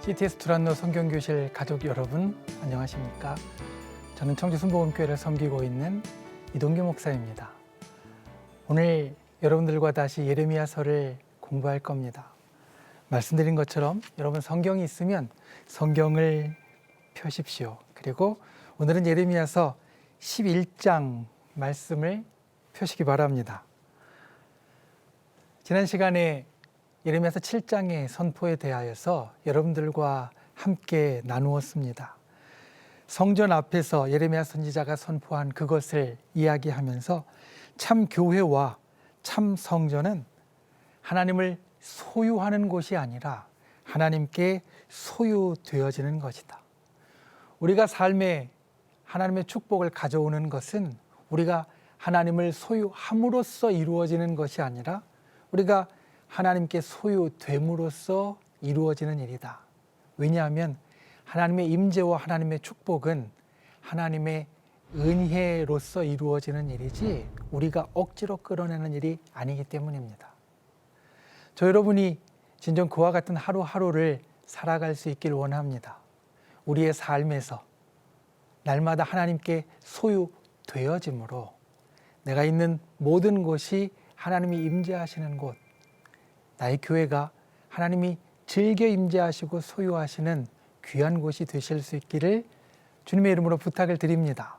CTS 두란노 성경교실 가족 여러분 안녕하십니까? 저는 청주 순복음교회를 섬기고 있는 이동규 목사입니다. 오늘 여러분들과 다시 예레미야서를 공부할 겁니다. 말씀드린 것처럼 여러분 성경이 있으면 성경을 펴십시오. 그리고 오늘은 예레미야서 11장 말씀을 펴시기 바랍니다. 지난 시간에 예레미야서 7장의 선포에 대하여서 여러분들과 함께 나누었습니다. 성전 앞에서 예레미야 선지자가 선포한 그것을 이야기하면서 참 교회와 참 성전은 하나님을 소유하는 곳이 아니라 하나님께 소유되어지는 것이다. 우리가 삶에 하나님의 축복을 가져오는 것은 우리가 하나님을 소유함으로써 이루어지는 것이 아니라 우리가 하나님께 소유됨으로써 이루어지는 일이다. 왜냐하면 하나님의 임재와 하나님의 축복은 하나님의 은혜로서 이루어지는 일이지 우리가 억지로 끌어내는 일이 아니기 때문입니다. 저 여러분이 진정 그와 같은 하루하루를 살아갈 수 있길 원합니다. 우리의 삶에서 날마다 하나님께 소유되어짐으로 내가 있는 모든 곳이 하나님이 임재하시는 곳, 나의 교회가 하나님이 즐겨 임재하시고 소유하시는 귀한 곳이 되실 수 있기를 주님의 이름으로 부탁을 드립니다.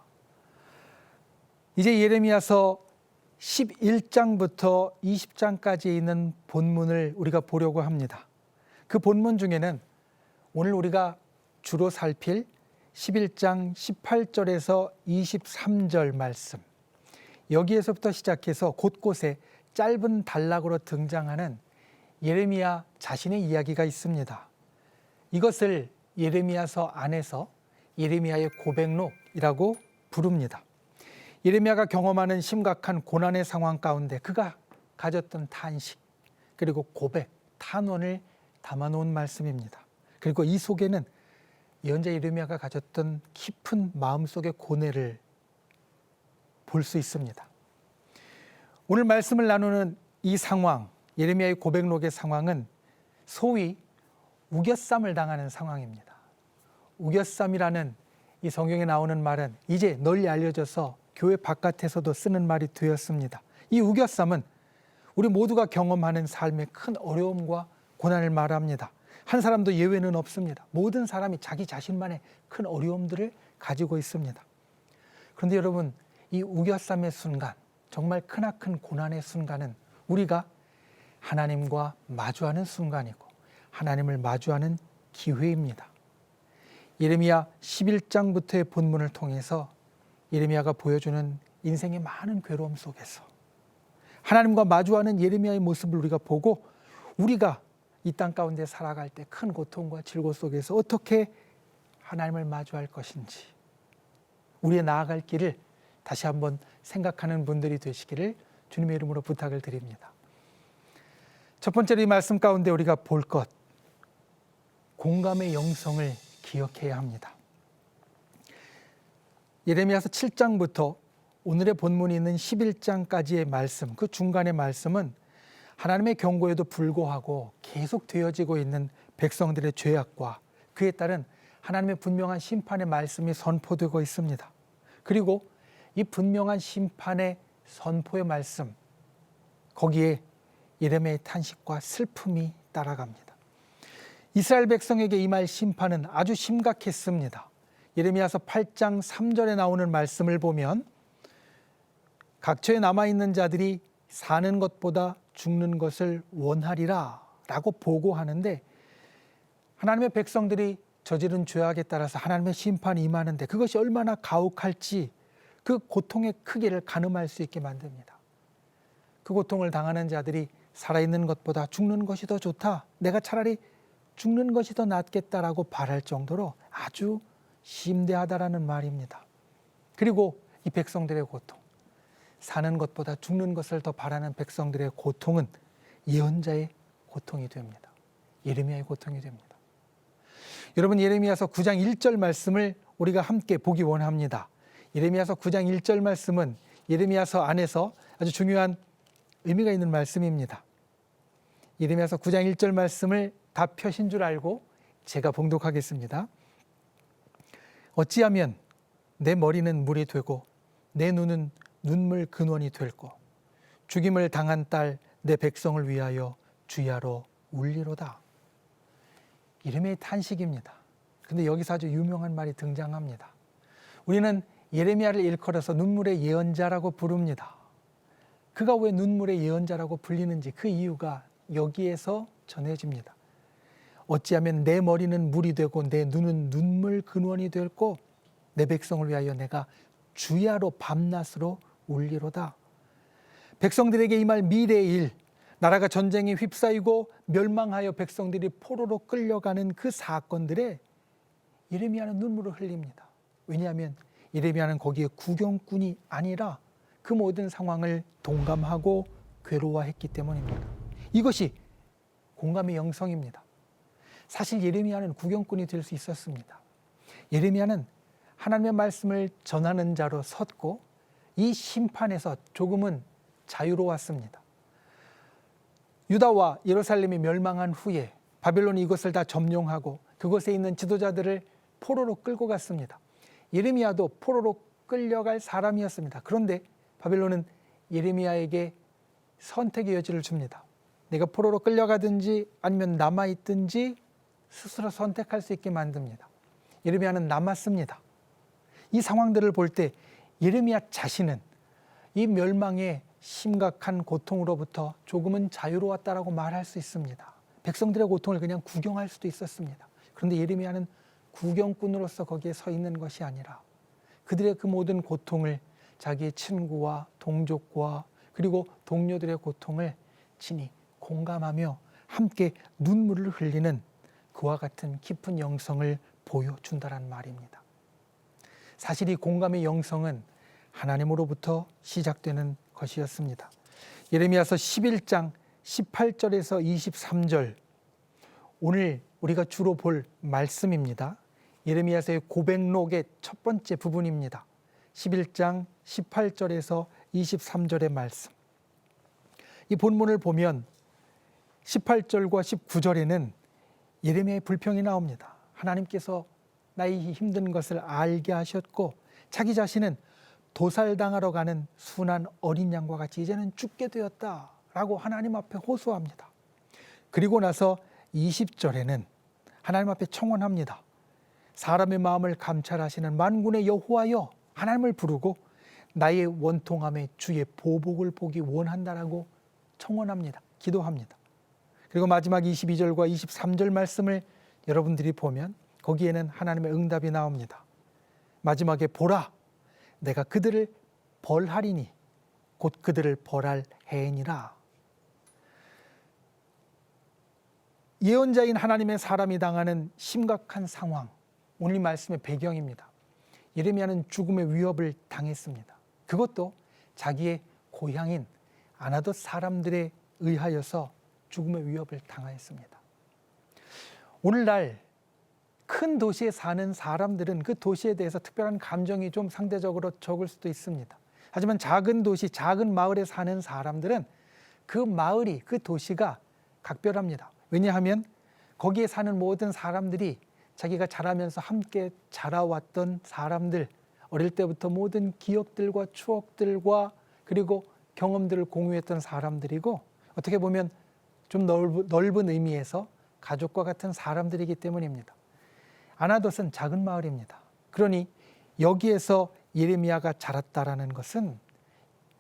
이제 예레미야서 11장부터 20장까지 있는 본문을 우리가 보려고 합니다. 그 본문 중에는 오늘 우리가 주로 살필 11장 18절에서 23절 말씀, 여기에서부터 시작해서 곳곳에 짧은 단락으로 등장하는 예레미야 자신의 이야기가 있습니다. 이것을 예레미야서 안에서 예레미야의 고백록이라고 부릅니다. 예레미야가 경험하는 심각한 고난의 상황 가운데 그가 가졌던 탄식, 그리고 고백, 탄원을 담아놓은 말씀입니다. 그리고 이 속에는 예언자 예레미야가 가졌던 깊은 마음속의 고뇌를 볼 수 있습니다. 오늘 말씀을 나누는 이 상황, 예레미야의 고백록의 상황은 소위 우겨쌈을 당하는 상황입니다. 우겨쌈이라는 이 성경에 나오는 말은 이제 널리 알려져서 교회 바깥에서도 쓰는 말이 되었습니다. 이 우겨쌈은 우리 모두가 경험하는 삶의 큰 어려움과 고난을 말합니다. 한 사람도 예외는 없습니다. 모든 사람이 자기 자신만의 큰 어려움들을 가지고 있습니다. 그런데 여러분, 이 우겨쌈의 순간, 정말 크나큰 고난의 순간은 우리가 하나님과 마주하는 순간이고 하나님을 마주하는 기회입니다. 예레미야 11장부터의 본문을 통해서 예레미야가 보여주는 인생의 많은 괴로움 속에서 하나님과 마주하는 예레미야의 모습을 우리가 보고 우리가 이 땅 가운데 살아갈 때 큰 고통과 질고 속에서 어떻게 하나님을 마주할 것인지 우리의 나아갈 길을 다시 한번 생각하는 분들이 되시기를 주님의 이름으로 부탁을 드립니다. 첫 번째로 이 말씀 가운데 우리가 볼 것, 공감의 영성을 기억해야 합니다. 예레미야서 7장부터 오늘의 본문이 있는 11장까지의 말씀, 그 중간의 말씀은 하나님의 경고에도 불구하고 계속 되어지고 있는 백성들의 죄악과 그에 따른 하나님의 분명한 심판의 말씀이 선포되고 있습니다. 그리고 이 분명한 심판의 선포의 말씀, 거기에 예레미야의 탄식과 슬픔이 따라갑니다. 이스라엘 백성에게 임할 심판은 아주 심각했습니다. 예레미야서 8장 3절에 나오는 말씀을 보면 각처에 남아있는 자들이 사는 것보다 죽는 것을 원하리라 라고 보고하는데 하나님의 백성들이 저지른 죄악에 따라서 하나님의 심판이 임하는데 그것이 얼마나 가혹할지 그 고통의 크기를 가늠할 수 있게 만듭니다. 그 고통을 당하는 자들이 살아있는 것보다 죽는 것이 더 좋다. 내가 차라리 죽는 것이 더 낫겠다라고 바랄 정도로 아주 심대하다라는 말입니다. 그리고 이 백성들의 고통, 사는 것보다 죽는 것을 더 바라는 백성들의 고통은 예언자의 고통이 됩니다. 예레미야의 고통이 됩니다. 여러분, 예레미야서 9장 1절 말씀을 우리가 함께 보기 원합니다. 예레미야서 9장 1절 말씀은 예레미야서 안에서 아주 중요한 의미가 있는 말씀입니다. 예레미야서 9장 1절 말씀을 다 펴신 줄 알고 제가 봉독하겠습니다. 어찌하면 내 머리는 물이 되고 내 눈은 눈물 근원이 될꼬 죽임을 당한 딸 내 백성을 위하여 주야로 울리로다. 이름의 탄식입니다. 근데 여기서 아주 유명한 말이 등장합니다. 우리는 예레미야를 일컬어서 눈물의 예언자라고 부릅니다. 그가 왜 눈물의 예언자라고 불리는지 그 이유가 여기에서 전해집니다. 어찌하면 내 머리는 물이 되고 내 눈은 눈물 근원이 될꼬 내 백성을 위하여 내가 주야로 밤낮으로 울리로다. 백성들에게 임할 미래의 일, 나라가 전쟁에 휩싸이고 멸망하여 백성들이 포로로 끌려가는 그 사건들에 예레미야는 눈물을 흘립니다. 왜냐하면 예레미야는 거기에 구경꾼이 아니라 그 모든 상황을 동감하고 괴로워했기 때문입니다. 이것이 공감의 영성입니다. 사실 예레미야는 구경꾼이 될 수 있었습니다. 예레미야는 하나님의 말씀을 전하는 자로 섰고 이 심판에서 조금은 자유로웠습니다. 유다와 예루살렘이 멸망한 후에 바벨론이 이것을 다 점령하고 그곳에 있는 지도자들을 포로로 끌고 갔습니다. 예레미야도 포로로 끌려갈 사람이었습니다. 그런데 바벨론은 예레미야에게 선택의 여지를 줍니다. 내가 포로로 끌려가든지 아니면 남아있든지 스스로 선택할 수 있게 만듭니다. 예레미야는 남았습니다. 이 상황들을 볼 때 예레미야 자신은 이 멸망의 심각한 고통으로부터 조금은 자유로웠다라고 말할 수 있습니다. 백성들의 고통을 그냥 구경할 수도 있었습니다. 그런데 예레미야는 구경꾼으로서 거기에 서 있는 것이 아니라 그들의 그 모든 고통을 자기의 친구와 동족과 그리고 동료들의 고통을 친히 공감하며 함께 눈물을 흘리는 그와 같은 깊은 영성을 보여준다는 말입니다. 사실 이 공감의 영성은 하나님으로부터 시작되는 것이었습니다. 예레미야서 11장 18절에서 23절, 오늘 우리가 주로 볼 말씀입니다. 예레미야서의 고백록의 첫 번째 부분입니다. 11장 18절에서 23절의 말씀. 이 본문을 보면 18절과 19절에는 예레미야의 불평이 나옵니다. 하나님께서 나의 힘든 것을 알게 하셨고 자기 자신은 도살당하러 가는 순한 어린 양과 같이 이제는 죽게 되었다라고 하나님 앞에 호소합니다. 그리고 나서 20절에는 하나님 앞에 청원합니다. 사람의 마음을 감찰하시는 만군의 여호와여, 하나님을 부르고 나의 원통함에 주의 보복을 보기 원한다라고 청원합니다. 기도합니다. 그리고 마지막 22절과 23절 말씀을 여러분들이 보면 거기에는 하나님의 응답이 나옵니다. 마지막에 보라, 내가 그들을 벌하리니 곧 그들을 벌할 해이니라. 예언자인 하나님의 사람이 당하는 심각한 상황, 오늘 말씀의 배경입니다. 예레미야는 죽음의 위협을 당했습니다. 그것도 자기의 고향인 아나돗 사람들에 의하여서 죽음의 위협을 당하였습니다. 오늘날 큰 도시에 사는 사람들은 그 도시에 대해서 특별한 감정이 좀 상대적으로 적을 수도 있습니다. 하지만 작은 도시, 작은 마을에 사는 사람들은 그 마을이, 그 도시가 각별합니다. 왜냐하면 거기에 사는 모든 사람들이 자기가 자라면서 함께 자라왔던 사람들, 어릴 때부터 모든 기억들과 추억들과 그리고 경험들을 공유했던 사람들이고 어떻게 보면 좀 넓은 의미에서 가족과 같은 사람들이기 때문입니다. 아나돗은 작은 마을입니다. 그러니 여기에서 예레미야가 자랐다라는 것은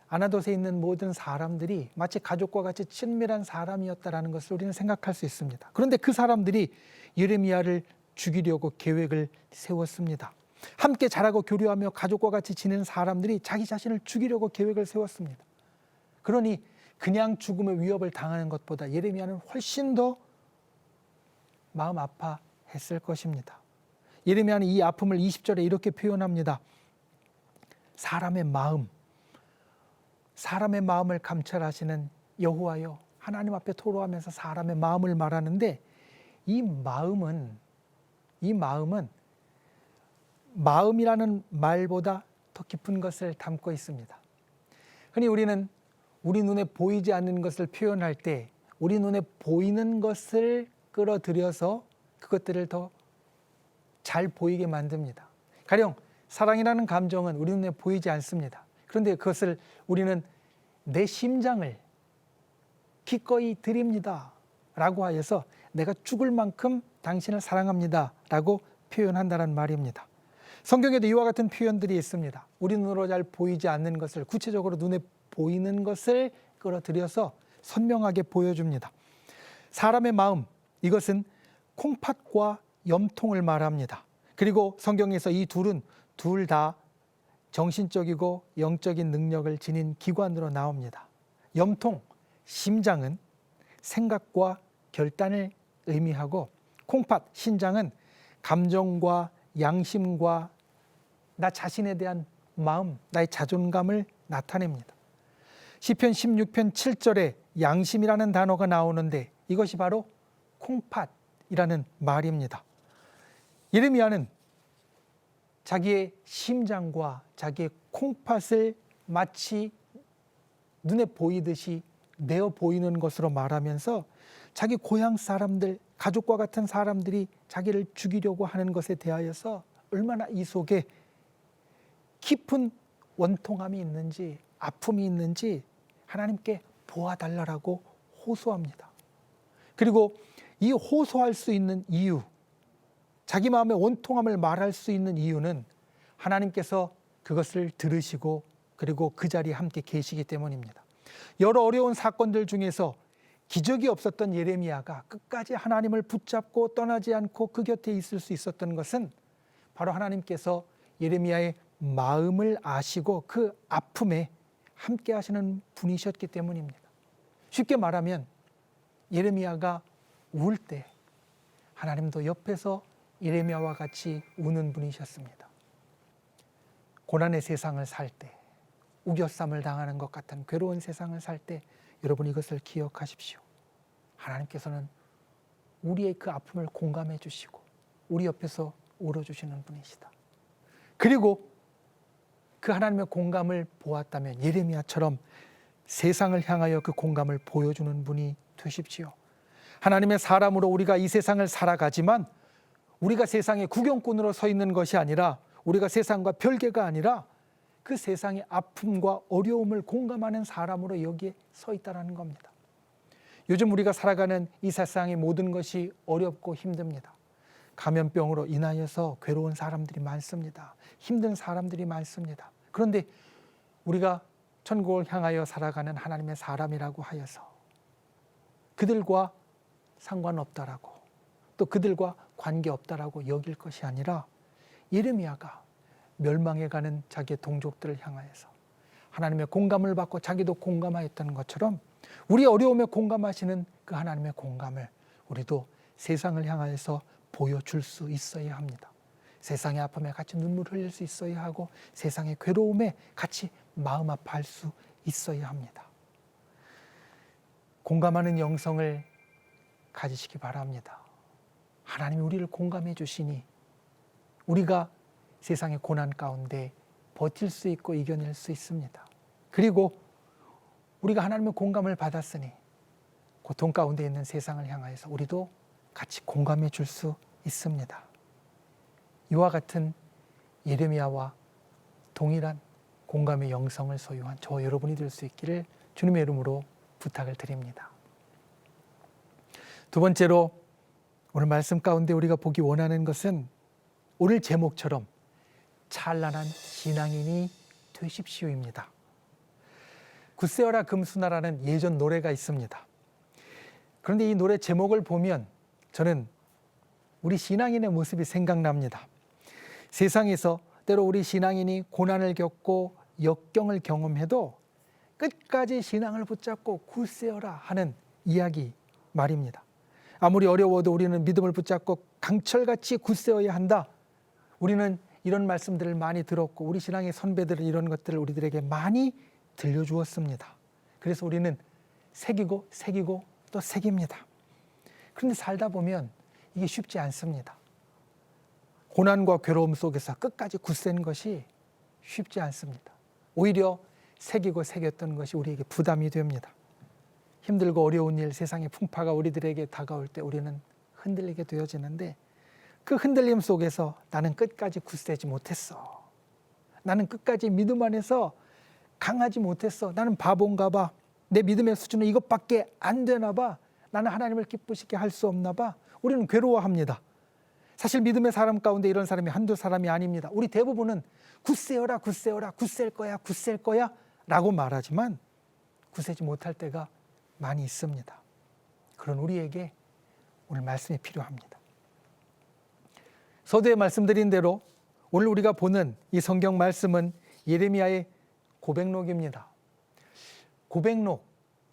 아나돗에 있는 모든 사람들이 마치 가족과 같이 친밀한 사람이었다라는 것을 우리는 생각할 수 있습니다. 그런데 그 사람들이 예레미야를 죽이려고 계획을 세웠습니다. 함께 자라고 교류하며 가족과 같이 지낸 사람들이 자기 자신을 죽이려고 계획을 세웠습니다. 그러니 그냥 죽음의 위협을 당하는 것보다 예레미야는 훨씬 더 마음 아파했을 것입니다. 예레미야는 이 아픔을 20절에 이렇게 표현합니다. 사람의 마음을 감찰하시는 여호와여, 하나님 앞에 토로하면서 사람의 마음을 말하는데 이 마음은 마음이라는 말보다 더 깊은 것을 담고 있습니다. 흔히 우리는 우리 눈에 보이지 않는 것을 표현할 때 우리 눈에 보이는 것을 끌어들여서 그것들을 더 잘 보이게 만듭니다. 가령 사랑이라는 감정은 우리 눈에 보이지 않습니다. 그런데 그것을 우리는 내 심장을 기꺼이 드립니다 라고 하여서 내가 죽을 만큼 당신을 사랑합니다 라고 표현한다는 말입니다. 성경에도 이와 같은 표현들이 있습니다. 우리 눈으로 잘 보이지 않는 것을 구체적으로 눈에 보이는 것을 끌어들여서 선명하게 보여줍니다. 사람의 마음, 이것은 콩팥과 염통을 말합니다. 그리고 성경에서 이 둘은 둘 다 정신적이고 영적인 능력을 지닌 기관으로 나옵니다. 염통, 심장은 생각과 결단을 의미하고 콩팥, 신장은 감정과 양심과 나 자신에 대한 마음, 나의 자존감을 나타냅니다. 시편 16편 7절에 양심이라는 단어가 나오는데 이것이 바로 콩팥이라는 말입니다. 예레미야는 자기의 심장과 자기의 콩팥을 마치 눈에 보이듯이 내어 보이는 것으로 말하면서 자기 고향 사람들, 가족과 같은 사람들이 자기를 죽이려고 하는 것에 대하여서 얼마나 이 속에 깊은 원통함이 있는지, 아픔이 있는지 하나님께 보아달라고 호소합니다. 그리고 이 호소할 수 있는 이유, 자기 마음의 원통함을 말할 수 있는 이유는 하나님께서 그것을 들으시고 그리고 그 자리에 함께 계시기 때문입니다. 여러 어려운 사건들 중에서 기적이 없었던 예레미야가 끝까지 하나님을 붙잡고 떠나지 않고 그 곁에 있을 수 있었던 것은 바로 하나님께서 예레미야의 마음을 아시고 그 아픔에 함께 하시는 분이셨기 때문입니다. 쉽게 말하면 예레미야가 울 때 하나님도 옆에서 예레미야와 같이 우는 분이셨습니다. 고난의 세상을 살 때, 우겨쌈을 당하는 것 같은 괴로운 세상을 살 때 여러분 이것을 기억하십시오. 하나님께서는 우리의 그 아픔을 공감해 주시고 우리 옆에서 울어주시는 분이시다. 그리고 그 하나님의 공감을 보았다면 예레미야처럼 세상을 향하여 그 공감을 보여주는 분이 되십시오. 하나님의 사람으로 우리가 이 세상을 살아가지만 우리가 세상의 구경꾼으로 서 있는 것이 아니라 우리가 세상과 별개가 아니라 그 세상의 아픔과 어려움을 공감하는 사람으로 여기에 서 있다는 겁니다. 요즘 우리가 살아가는 이 세상의 모든 것이 어렵고 힘듭니다. 감염병으로 인하여서 괴로운 사람들이 많습니다. 힘든 사람들이 많습니다. 그런데 우리가 천국을 향하여 살아가는 하나님의 사람이라고 하여서 그들과 상관없다라고 또 그들과 관계없다라고 여길 것이 아니라 예레미야가 멸망해가는 자기의 동족들을 향하여서 하나님의 공감을 받고 자기도 공감하였다는 것처럼 우리 어려움에 공감하시는 그 하나님의 공감을 우리도 세상을 향하여서 보여줄 수 있어야 합니다. 세상의 아픔에 같이 눈물 흘릴 수 있어야 하고 세상의 괴로움에 같이 마음 아파할 수 있어야 합니다. 공감하는 영성을 가지시기 바랍니다. 하나님이 우리를 공감해 주시니 우리가 세상의 고난 가운데 버틸 수 있고 이겨낼 수 있습니다. 그리고 우리가 하나님의 공감을 받았으니 고통 가운데 있는 세상을 향하여서 우리도 같이 공감해 줄 수 있습니다. 이와 같은 예레미야와 동일한 공감의 영성을 소유한 저와 여러분이 될 수 있기를 주님의 이름으로 부탁을 드립니다. 두 번째로 오늘 말씀 가운데 우리가 보기 원하는 것은 오늘 제목처럼 찬란한 신앙인이 되십시오입니다. 굳세어라 금수나라는 예전 노래가 있습니다. 그런데 이 노래 제목을 보면 저는 우리 신앙인의 모습이 생각납니다. 세상에서 때로 우리 신앙인이 고난을 겪고 역경을 경험해도 끝까지 신앙을 붙잡고 굳세어라 하는 이야기 말입니다. 아무리 어려워도 우리는 믿음을 붙잡고 강철같이 굳세어야 한다. 우리는 이런 말씀들을 많이 들었고 우리 신앙의 선배들은 이런 것들을 우리들에게 많이 들려주었습니다. 그래서 우리는 새기고 또 새깁니다. 그런데 살다 보면 이게 쉽지 않습니다. 고난과 괴로움 속에서 끝까지 굳센 것이 쉽지 않습니다. 오히려 새겼던 것이 우리에게 부담이 됩니다. 힘들고 어려운 일, 세상의 풍파가 우리들에게 다가올 때 우리는 흔들리게 되어지는데 그 흔들림 속에서 나는 끝까지 굳세지 못했어. 나는 끝까지 믿음 안에서 강하지 못했어. 나는 바본가 봐. 내 믿음의 수준은 이것밖에 안 되나 봐. 나는 하나님을 기쁘시게 할 수 없나 봐. 우리는 괴로워합니다. 사실 믿음의 사람 가운데 이런 사람이 한두 사람이 아닙니다. 우리 대부분은 굳세어라 굳세어라 굳셀 거야 굳셀 거야 라고 말하지만 굳세지 못할 때가 많이 있습니다. 그런 우리에게 오늘 말씀이 필요합니다. 서두에 말씀드린 대로 오늘 우리가 보는 이 성경 말씀은 예레미야의 고백록입니다. 고백록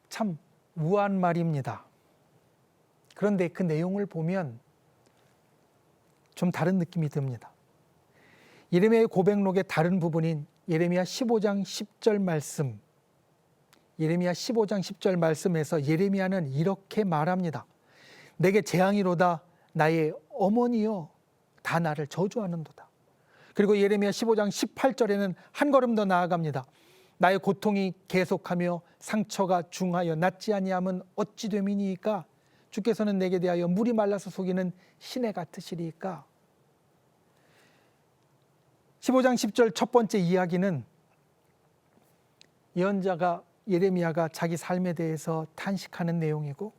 참 우아한 말입니다. 그런데 그 내용을 보면 좀 다른 느낌이 듭니다. 예레미야의 고백록의 다른 부분인 예레미야 15장 10절 말씀, 예레미야 15장 10절 말씀에서 예레미야는 이렇게 말합니다. 내게 재앙이로다 나의 어머니여 다 나를 저주하는도다. 그리고 예레미야 15장 18절에는 한 걸음 더 나아갑니다. 나의 고통이 계속하며 상처가 중하여 낫지 아니함은 어찌 됨이니이까 주께서는 내게 대하여 물이 말라서 속이는 시내 같으시리이까. 15장 10절 첫 번째 이야기는 예언자가 예레미야가 자기 삶에 대해서 탄식하는 내용이고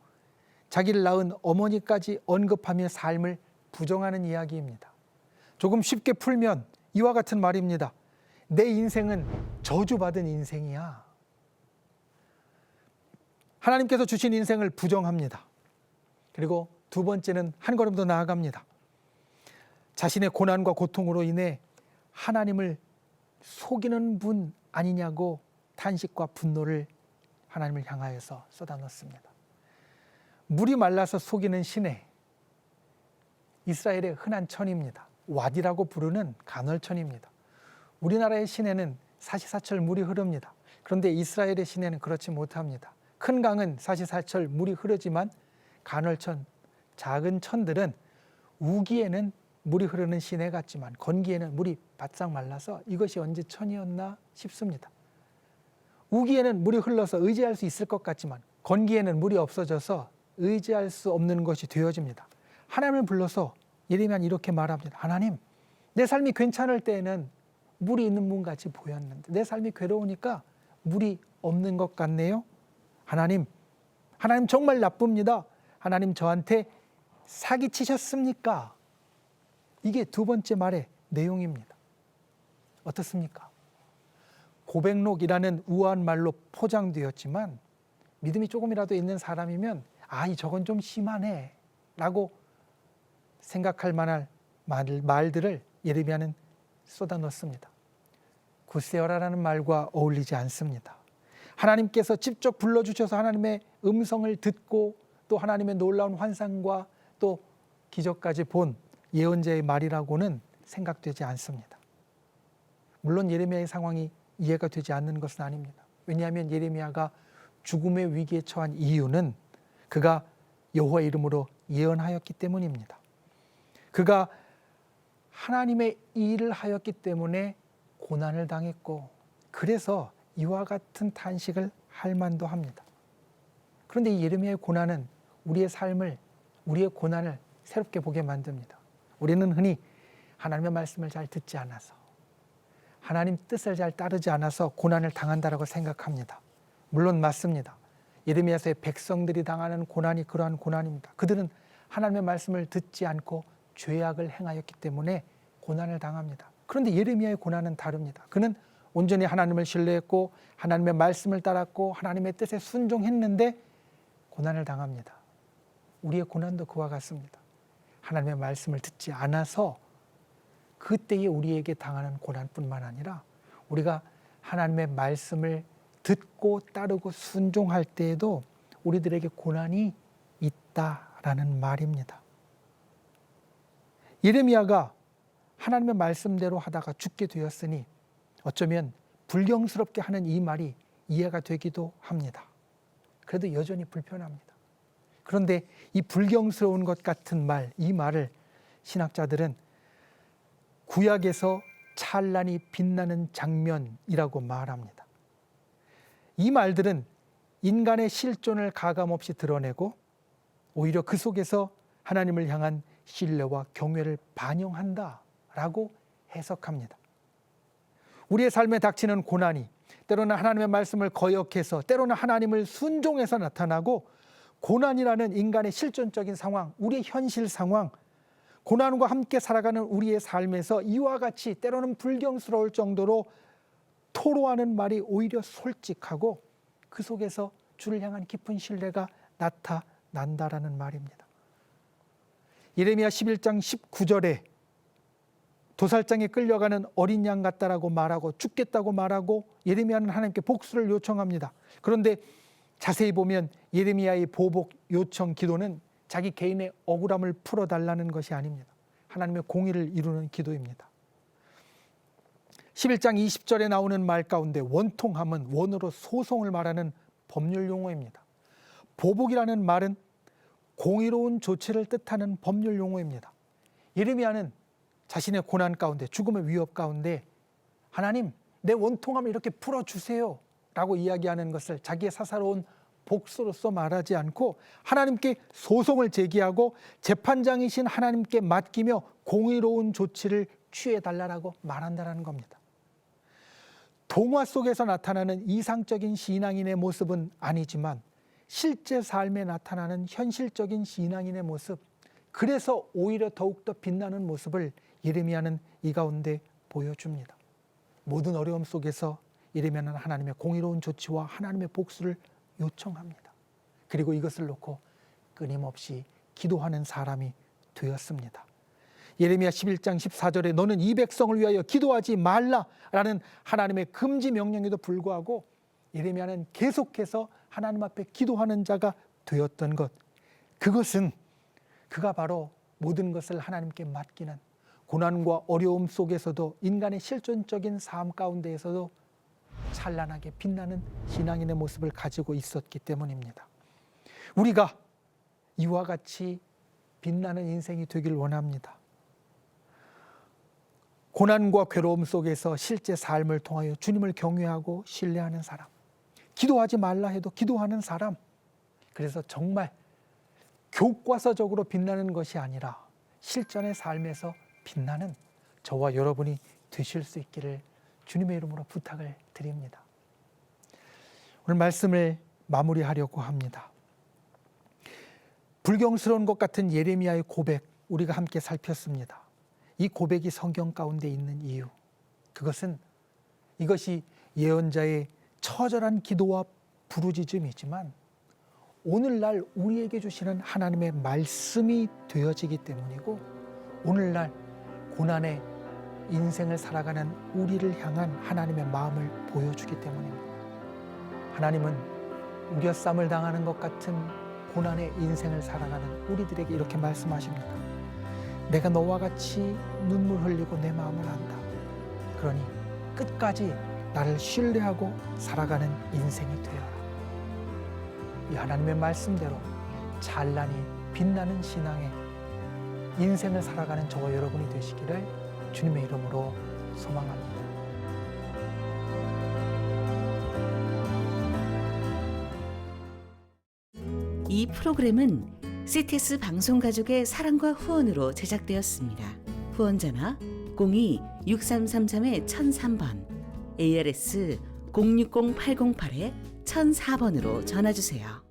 자기를 낳은 어머니까지 언급하며 삶을 부정하는 이야기입니다. 조금 쉽게 풀면 이와 같은 말입니다. 내 인생은 저주받은 인생이야. 하나님께서 주신 인생을 부정합니다. 그리고 두 번째는 한 걸음 더 나아갑니다. 자신의 고난과 고통으로 인해 하나님을 속이는 분 아니냐고 탄식과 분노를 하나님을 향하여서 쏟아넣습니다. 물이 말라서 속이는 시내, 이스라엘의 흔한 천입니다. 와디라고 부르는 간헐천입니다. 우리나라의 시내는 사시사철 물이 흐릅니다. 그런데 이스라엘의 시내는 그렇지 못합니다. 큰 강은 사시사철 물이 흐르지만 간헐천, 작은 천들은 우기에는 물이 흐르는 시내 같지만 건기에는 물이 바싹 말라서 이것이 언제 천이었나 싶습니다. 우기에는 물이 흘러서 의지할 수 있을 것 같지만 건기에는 물이 없어져서 의지할 수 없는 것이 되어집니다. 하나님을 불러서 예레미야는 이렇게 말합니다. 하나님, 내 삶이 괜찮을 때에는 물이 있는 분 같이 보였는데 내 삶이 괴로우니까 물이 없는 것 같네요. 하나님 정말 나쁩니다. 하나님 저한테 사기치셨습니까? 이게 두 번째 말의 내용입니다. 어떻습니까? 고백록이라는 우아한 말로 포장되었지만 믿음이 조금이라도 있는 사람이면 저건 좀 심하네 라고 생각할 만한 말들을 예레미야는 쏟아넣습니다. 굳세어라라는 말과 어울리지 않습니다. 하나님께서 직접 불러주셔서 하나님의 음성을 듣고 또 하나님의 놀라운 환상과 또 기적까지 본 예언자의 말이라고는 생각되지 않습니다. 물론 예레미야의 상황이 이해가 되지 않는 것은 아닙니다. 왜냐하면 예레미야가 죽음의 위기에 처한 이유는 그가 여호와의 이름으로 예언하였기 때문입니다. 그가 하나님의 일을 하였기 때문에 고난을 당했고 그래서 이와 같은 탄식을 할 만도 합니다. 그런데 이 예레미야의 고난은 우리의 삶을, 우리의 고난을 새롭게 보게 만듭니다. 우리는 흔히 하나님의 말씀을 잘 듣지 않아서 하나님 뜻을 잘 따르지 않아서 고난을 당한다라고 생각합니다. 물론 맞습니다. 예레미야서의 백성들이 당하는 고난이 그러한 고난입니다. 그들은 하나님의 말씀을 듣지 않고 죄악을 행하였기 때문에 고난을 당합니다. 그런데 예레미야의 고난은 다릅니다. 그는 온전히 하나님을 신뢰했고 하나님의 말씀을 따랐고 하나님의 뜻에 순종했는데 고난을 당합니다. 우리의 고난도 그와 같습니다. 하나님의 말씀을 듣지 않아서 그때에 우리에게 당하는 고난뿐만 아니라 우리가 하나님의 말씀을 듣고 따르고 순종할 때에도 우리들에게 고난이 있다라는 말입니다. 예레미야가 하나님의 말씀대로 하다가 죽게 되었으니 어쩌면 불경스럽게 하는 이 말이 이해가 되기도 합니다. 그래도 여전히 불편합니다. 그런데 이 불경스러운 것 같은 말, 이 말을 신학자들은 구약에서 찬란히 빛나는 장면이라고 말합니다. 이 말들은 인간의 실존을 가감없이 드러내고 오히려 그 속에서 하나님을 향한 신뢰와 경외를 반영한다라고 해석합니다. 우리의 삶에 닥치는 고난이 때로는 하나님의 말씀을 거역해서 때로는 하나님을 순종해서 나타나고, 고난이라는 인간의 실존적인 상황, 우리의 현실 상황, 고난과 함께 살아가는 우리의 삶에서 이와 같이 때로는 불경스러울 정도로 토로하는 말이 오히려 솔직하고 그 속에서 주를 향한 깊은 신뢰가 나타난다라는 말입니다. 예레미야 11장 19절에 도살장에 끌려가는 어린 양 같다라고 말하고 죽겠다고 말하고 예레미야는 하나님께 복수를 요청합니다. 그런데 자세히 보면 예레미야의 보복 요청 기도는 자기 개인의 억울함을 풀어달라는 것이 아닙니다. 하나님의 공의를 이루는 기도입니다. 11장 20절에 나오는 말 가운데 원통함은 원어로 소송을 말하는 법률 용어입니다. 보복이라는 말은 공의로운 조치를 뜻하는 법률 용어입니다. 예레미야는 자신의 고난 가운데, 죽음의 위협 가운데 하나님, 내 원통함을 이렇게 풀어주세요 라고 이야기하는 것을 자기의 사사로운 복수로서 말하지 않고 하나님께 소송을 제기하고 재판장이신 하나님께 맡기며 공의로운 조치를 취해달라고 말한다는 겁니다. 동화 속에서 나타나는 이상적인 신앙인의 모습은 아니지만 실제 삶에 나타나는 현실적인 신앙인의 모습, 그래서 오히려 더욱더 빛나는 모습을 예레미야는 이 가운데 보여줍니다. 모든 어려움 속에서 예레미야는 하나님의 공의로운 조치와 하나님의 복수를 요청합니다. 그리고 이것을 놓고 끊임없이 기도하는 사람이 되었습니다. 예레미야 11장 14절에 너는 이 백성을 위하여 기도하지 말라라는 하나님의 금지 명령에도 불구하고 예레미야는 계속해서 하나님 앞에 기도하는 자가 되었던 것, 그것은 그가 바로 모든 것을 하나님께 맡기는, 고난과 어려움 속에서도 인간의 실존적인 삶 가운데에서도 찬란하게 빛나는 신앙인의 모습을 가지고 있었기 때문입니다. 우리가 이와 같이 빛나는 인생이 되길 원합니다. 고난과 괴로움 속에서 실제 삶을 통하여 주님을 경외하고 신뢰하는 사람, 기도하지 말라 해도 기도하는 사람, 그래서 정말 교과서적으로 빛나는 것이 아니라 실전의 삶에서 빛나는 저와 여러분이 되실 수 있기를 주님의 이름으로 부탁을 드립니다. 오늘 말씀을 마무리하려고 합니다. 불경스러운 것 같은 예레미야의 고백, 우리가 함께 살폈습니다. 이 고백이 성경 가운데 있는 이유, 그것은 이것이 예언자의 처절한 기도와 부르짖음이지만 오늘날 우리에게 주시는 하나님의 말씀이 되어지기 때문이고, 오늘날 고난의 인생을 살아가는 우리를 향한 하나님의 마음을 보여주기 때문입니다. 하나님은 우겨쌈을 당하는 것 같은 고난의 인생을 살아가는 우리들에게 이렇게 말씀하십니다. 내가 너와 같이 눈물 흘리고 내 마음을 안다. 그러니 끝까지 나를 신뢰하고 살아가는 인생이 되어라. 이 하나님의 말씀대로 찬란히 빛나는 신앙의 인생을 살아가는 저와 여러분이 되시기를 주님의 이름으로 소망합니다. 이 프로그램은 CTS 방송가족의 사랑과 후원으로 제작되었습니다. 후원전화 02-6333-1003번, ARS 060-808-1004번으로 전화주세요.